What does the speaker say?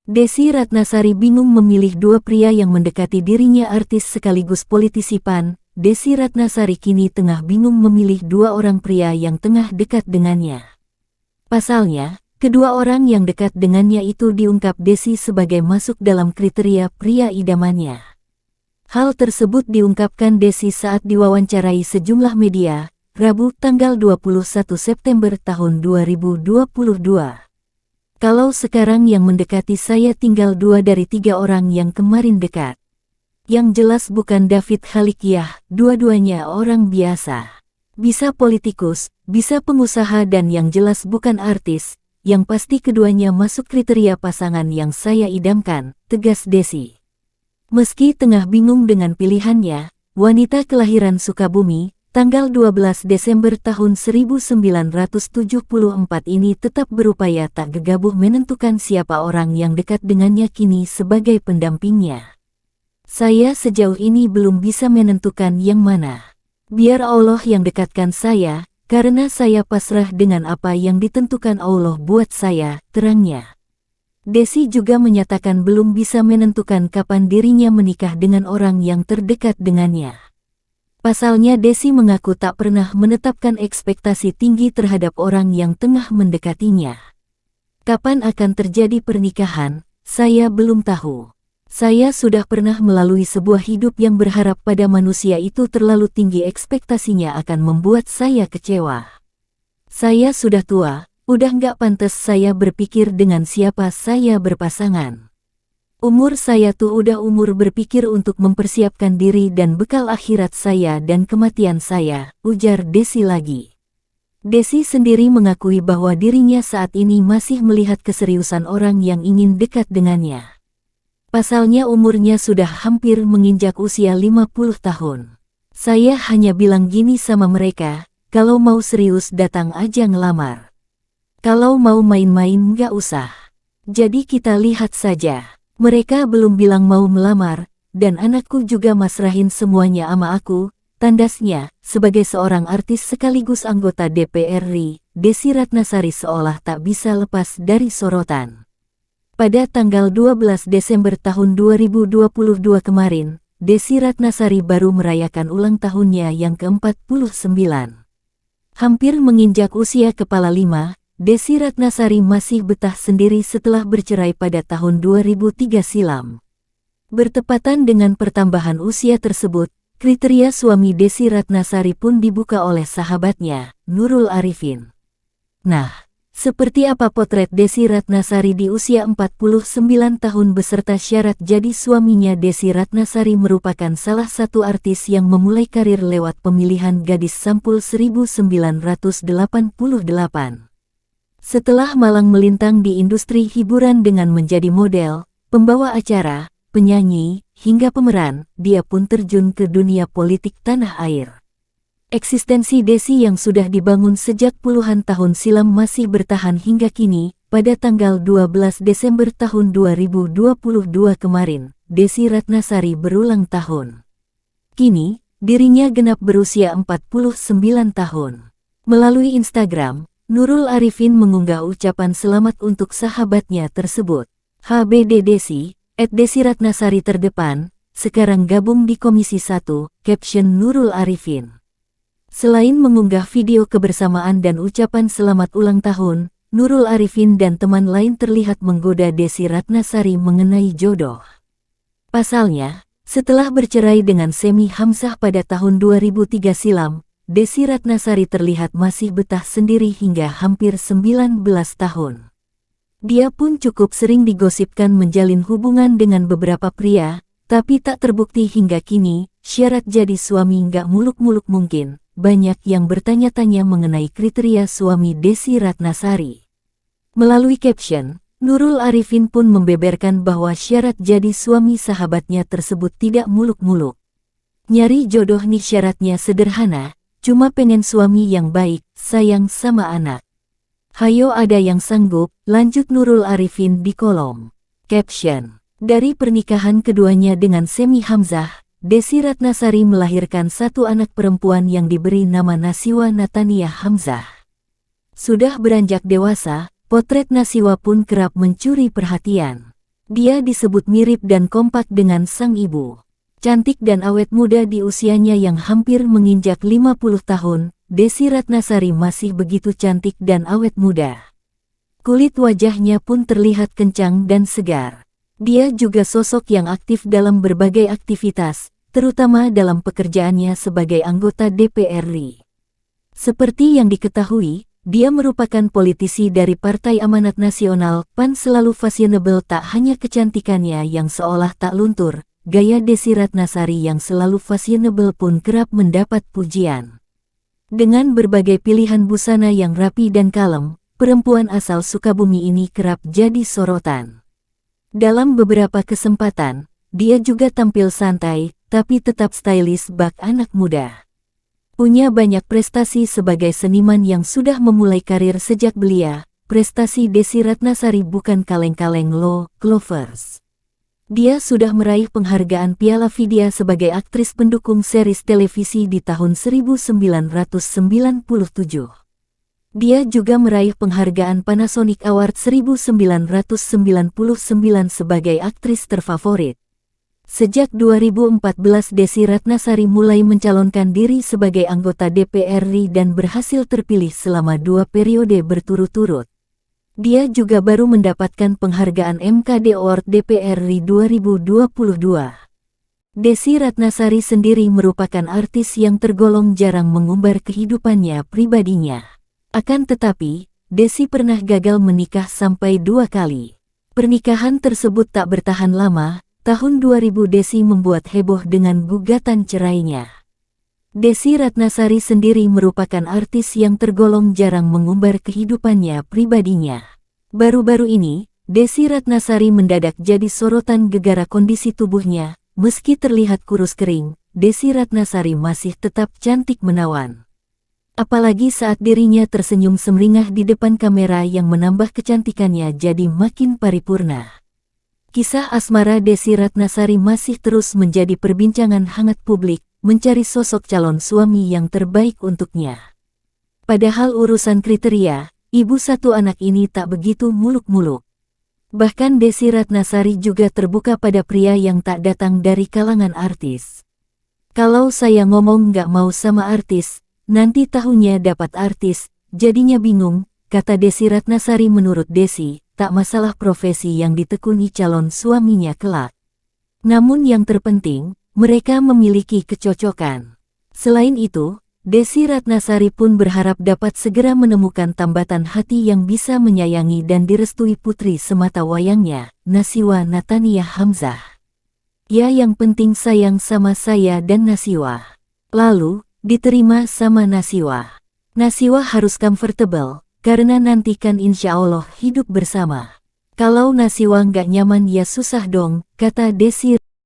Desi Ratnasari bingung memilih dua pria yang mendekati dirinya, artis sekaligus politisi PAN. Desi Ratnasari kini tengah bingung memilih dua orang pria yang tengah dekat dengannya. Pasalnya, kedua orang yang dekat dengannya itu diungkap Desi sebagai masuk dalam kriteria pria idamannya. Hal tersebut diungkapkan Desi saat diwawancarai sejumlah media, Rabu tanggal 21 September tahun 2022. Kalau sekarang yang mendekati saya tinggal 2 dari 3 orang yang kemarin dekat. Yang jelas bukan David Khalikiah, dua-duanya orang biasa. Bisa politikus, bisa pengusaha dan yang jelas bukan artis, yang pasti keduanya masuk kriteria pasangan yang saya idamkan, tegas Desi. Meski tengah bingung dengan pilihannya, wanita kelahiran Sukabumi, tanggal 12 Desember tahun 1974 ini tetap berupaya tak gegabah menentukan siapa orang yang dekat dengannya kini sebagai pendampingnya. Saya sejauh ini belum bisa menentukan yang mana. Biar Allah yang dekatkan saya, karena saya pasrah dengan apa yang ditentukan Allah buat saya, terangnya. Desi juga menyatakan belum bisa menentukan kapan dirinya menikah dengan orang yang terdekat dengannya. Pasalnya Desi mengaku tak pernah menetapkan ekspektasi tinggi terhadap orang yang tengah mendekatinya. Kapan akan terjadi pernikahan, saya belum tahu. Saya sudah pernah melalui sebuah hidup yang berharap pada manusia itu terlalu tinggi, ekspektasinya akan membuat saya kecewa. Saya sudah tua, udah nggak pantas saya berpikir dengan siapa saya berpasangan. Umur saya tuh udah umur berpikir untuk mempersiapkan diri dan bekal akhirat saya dan kematian saya, ujar Desi lagi. Desi sendiri mengakui bahwa dirinya saat ini masih melihat keseriusan orang yang ingin dekat dengannya. Pasalnya umurnya sudah hampir menginjak usia 50 tahun. Saya hanya bilang gini sama mereka, kalau mau serius datang aja ngelamar. Kalau mau main-main nggak usah. Jadi kita lihat saja. Mereka belum bilang mau melamar, dan anakku juga masrahin semuanya ama aku, tandasnya, sebagai seorang artis sekaligus anggota DPR RI, Desi Ratnasari seolah tak bisa lepas dari sorotan. Pada tanggal 12 Desember tahun 2022 kemarin, Desi Ratnasari baru merayakan ulang tahunnya yang ke-49. Hampir menginjak usia kepala 5, Desi Ratnasari masih betah sendiri setelah bercerai pada tahun 2003 silam. Bertepatan dengan pertambahan usia tersebut, kriteria suami Desi Ratnasari pun dibuka oleh sahabatnya, Nurul Arifin. Nah, seperti apa potret Desi Ratnasari di usia 49 tahun beserta syarat jadi suaminya? Desi Ratnasari merupakan salah satu artis yang memulai karir lewat pemilihan gadis sampul 1988. Setelah malang melintang di industri hiburan dengan menjadi model, pembawa acara, penyanyi, hingga pemeran, dia pun terjun ke dunia politik tanah air. Eksistensi Desi yang sudah dibangun sejak puluhan tahun silam masih bertahan hingga kini. Pada tanggal 12 Desember tahun 2022 kemarin, Desi Ratnasari berulang tahun. Kini, dirinya genap berusia 49 tahun. Melalui Instagram, Nurul Arifin mengunggah ucapan selamat untuk sahabatnya tersebut. HBD Desi, @Desi Ratnasari terdepan, sekarang gabung di Komisi 1, caption Nurul Arifin. Selain mengunggah video kebersamaan dan ucapan selamat ulang tahun, Nurul Arifin dan teman lain terlihat menggoda Desi Ratnasari mengenai jodoh. Pasalnya, setelah bercerai dengan Semi Hamzah pada tahun 2003 silam, Desi Ratnasari terlihat masih betah sendiri hingga hampir 19 tahun. Dia pun cukup sering digosipkan menjalin hubungan dengan beberapa pria, tapi tak terbukti hingga kini. Syarat jadi suami nggak muluk-muluk mungkin. Banyak yang bertanya-tanya mengenai kriteria suami Desi Ratnasari. Melalui caption, Nurul Arifin pun membeberkan bahwa syarat jadi suami sahabatnya tersebut tidak muluk-muluk. Nyari jodoh nih syaratnya sederhana. Cuma pengen suami yang baik, sayang sama anak. Hayo ada yang sanggup, lanjut Nurul Arifin di kolom caption. Dari pernikahan keduanya dengan Semi Hamzah, Desi Ratnasari melahirkan satu anak perempuan yang diberi nama Nasiwa Natania Hamzah. Sudah beranjak dewasa, potret Nasiwa pun kerap mencuri perhatian. Dia disebut mirip dan kompak dengan sang ibu. Cantik dan awet muda di usianya yang hampir menginjak 50 tahun, Desy Ratnasari masih begitu cantik dan awet muda. Kulit wajahnya pun terlihat kencang dan segar. Dia juga sosok yang aktif dalam berbagai aktivitas, terutama dalam pekerjaannya sebagai anggota DPR RI. Seperti yang diketahui, dia merupakan politisi dari Partai Amanat Nasional. PAN selalu fashionable, tak hanya kecantikannya yang seolah tak luntur, gaya Desy Ratnasari yang selalu fashionable pun kerap mendapat pujian. Dengan berbagai pilihan busana yang rapi dan kalem, perempuan asal Sukabumi ini kerap jadi sorotan. Dalam beberapa kesempatan, dia juga tampil santai, tapi tetap stylish bak anak muda. Punya banyak prestasi sebagai seniman yang sudah memulai karir sejak belia. Prestasi Desy Ratnasari bukan kaleng-kaleng loh, Clovers. Dia sudah meraih penghargaan Piala Vidya sebagai aktris pendukung series televisi di tahun 1997. Dia juga meraih penghargaan Panasonic Award 1999 sebagai aktris terfavorit. Sejak 2014 Desy Ratnasari mulai mencalonkan diri sebagai anggota DPR RI dan berhasil terpilih selama 2 periode berturut-turut. Dia juga baru mendapatkan penghargaan MKD Award DPR RI 2022. Desy Ratnasari sendiri merupakan artis yang tergolong jarang mengumbar kehidupannya pribadinya. Akan tetapi, Desy pernah gagal menikah sampai 2 kali. Pernikahan tersebut tak bertahan lama. Tahun 2000 Desy membuat heboh dengan gugatan cerainya. Desy Ratnasari sendiri merupakan artis yang tergolong jarang mengumbar kehidupannya pribadinya. Baru-baru ini, Desy Ratnasari mendadak jadi sorotan gegara kondisi tubuhnya. Meski terlihat kurus kering, Desy Ratnasari masih tetap cantik menawan. Apalagi saat dirinya tersenyum semeringah di depan kamera yang menambah kecantikannya jadi makin paripurna. Kisah asmara Desy Ratnasari masih terus menjadi perbincangan hangat publik, mencari sosok calon suami yang terbaik untuknya. Padahal urusan kriteria, ibu satu anak ini tak begitu muluk-muluk. Bahkan Desy Ratnasari juga terbuka pada pria yang tak datang dari kalangan artis. Kalau saya ngomong nggak mau sama artis, nanti tahunnya dapat artis, jadinya bingung, kata Desy Ratnasari. Menurut Desy, tak masalah profesi yang ditekuni calon suaminya kelak. Namun yang terpenting, mereka memiliki kecocokan. Selain itu, Desy Ratnasari pun berharap dapat segera menemukan tambatan hati yang bisa menyayangi dan direstui putri semata wayangnya, Nasiwa Natania Hamzah. Ya, yang penting sayang sama saya dan Nasiwa. Lalu, diterima sama Nasiwa. Nasiwa harus comfortable, karena nanti kan insya Allah hidup bersama. Kalau Nasiwa nggak nyaman ya susah dong, kata Desy.